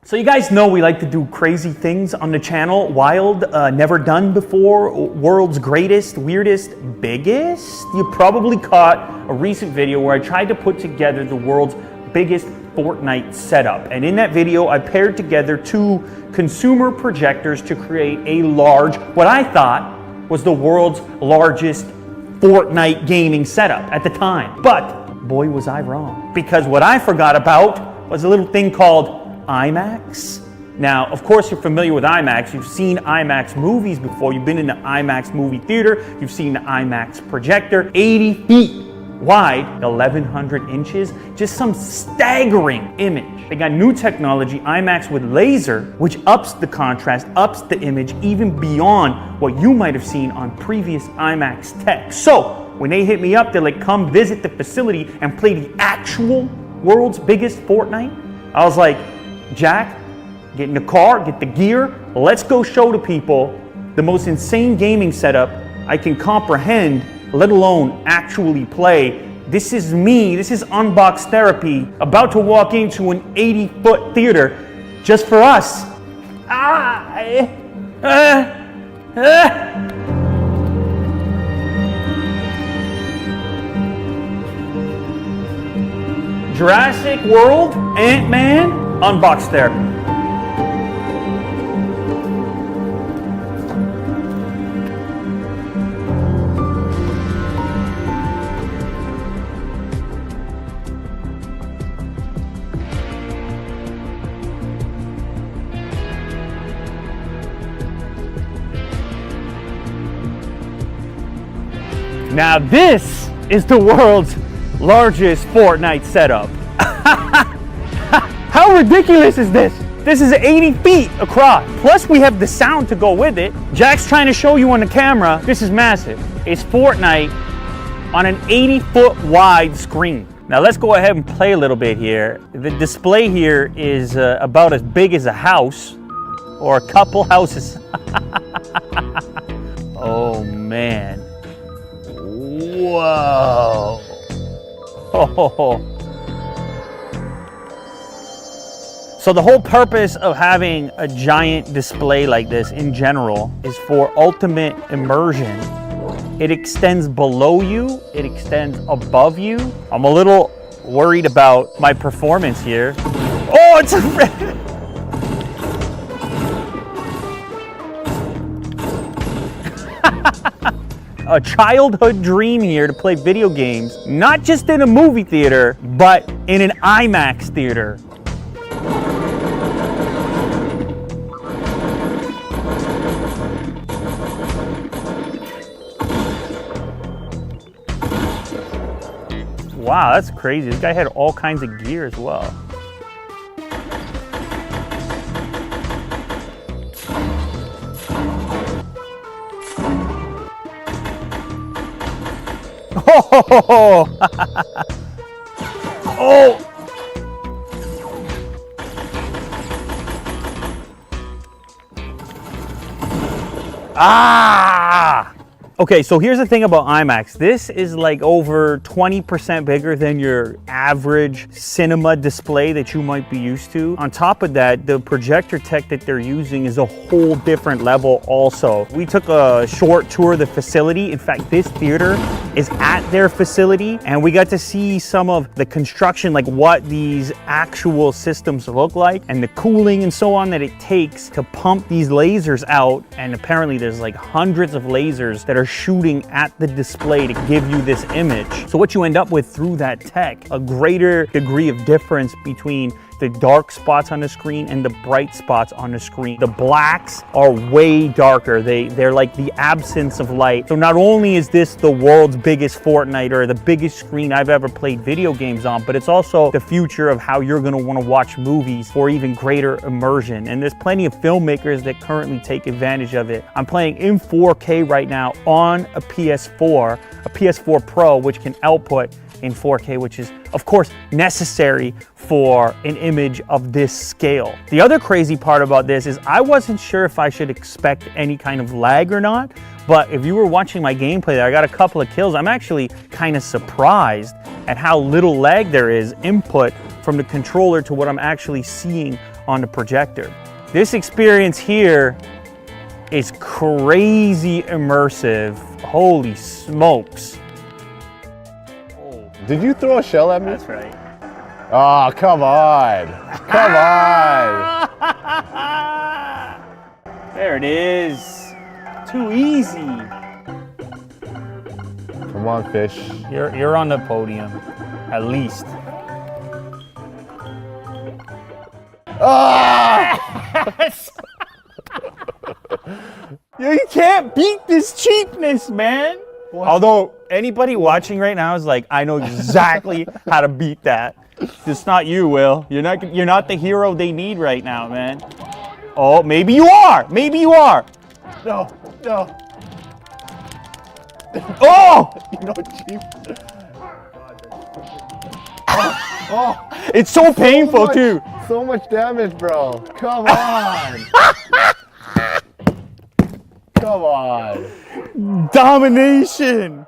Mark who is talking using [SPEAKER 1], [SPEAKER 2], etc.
[SPEAKER 1] So you guys know we like to do crazy things on the channel. Wild, never done before, world's greatest, weirdest, biggest. You probably caught a recent video where I tried to put together the world's biggest Fortnite setup. And in that video, I paired together two consumer projectors to create a large, what I thought was the world's largest Fortnite gaming setup at the time. But boy, was I wrong. Because what I forgot about was a little thing called IMAX. Now, of course, you're familiar with IMAX. You've seen IMAX movies before. You've been in the IMAX movie theater. You've seen the IMAX projector. 80 feet wide, 1,100 inches. Just some staggering image. They got new technology, IMAX with laser, which ups the contrast, ups the image even beyond what you might have seen on previous IMAX tech. So, when they hit me up, they're like, come visit the facility and play the actual world's biggest Fortnite. I was like, Jack, get in the car, get the gear, let's go show the people the most insane gaming setup I can comprehend, let alone actually play. This is me, this is Unbox Therapy, about to walk into an 80-foot theater just for us. Jurassic World, Ant-Man, Unbox Therapy. Now this is the world's largest Fortnite setup. How ridiculous is this? This is 80 feet across. Plus we have the sound to go with it. Jack's trying to show you on the camera. This is massive. It's Fortnite on an 80-foot wide screen. Now let's go ahead and play a little bit here. The display here is about as big as a house or a couple houses. Oh man. Whoa. Oh. So the whole purpose of having a giant display like this in general is for ultimate immersion. It extends below you, it extends above you. I'm a little worried about my performance here. Oh, it's a childhood dream here to play video games, not just in a movie theater, but in an IMAX theater. Wow, that's crazy. This guy had all kinds of gear as well. Oh! Oh! Ah! Okay, so here's the thing about IMAX. This is like over 20% bigger than your average cinema display that you might be used to. On top of that, the projector tech that they're using is a whole different level also. We took a short tour of the facility. In fact, this theater is at their facility, and we got to see some of the construction, like what these actual systems look like, and the cooling and so on that it takes to pump these lasers out. And apparently there's like hundreds of lasers that are shooting at the display to give you this image. So what you end up with through that tech, a greater degree of difference between the dark spots on the screen and the bright spots on the screen. The blacks are way darker. They're like the absence of light. So not only is this the world's biggest Fortnite or the biggest screen I've ever played video games on, but it's also the future of how you're gonna wanna watch movies for even greater immersion. And there's plenty of filmmakers that currently take advantage of it. I'm playing in 4K right now on a PS4 Pro, which can output in 4K, which is of course necessary for an image of this scale. The other crazy part about this is I wasn't sure if I should expect any kind of lag or not, but if you were watching my gameplay there, I got a couple of kills. I'm actually kind of surprised at how little lag there is input from the controller to what I'm actually seeing on the projector. This experience here is crazy immersive. Holy smokes.
[SPEAKER 2] Did you throw a shell at me?
[SPEAKER 1] That's right.
[SPEAKER 2] Oh, come on. Come on.
[SPEAKER 1] There it is. Too easy.
[SPEAKER 2] Come on, fish.
[SPEAKER 1] You're on the podium, at least. You can't beat this cheapness, man. What? Although anybody watching right now is like, I know exactly how to beat that. It's not you, Will. You're not the hero they need right now, man. Oh, maybe you are. Maybe you are.
[SPEAKER 2] No.
[SPEAKER 1] Oh!
[SPEAKER 2] You know, cheap.
[SPEAKER 1] It's so painful too.
[SPEAKER 2] So much damage, bro. Come on. Come on.
[SPEAKER 1] Domination.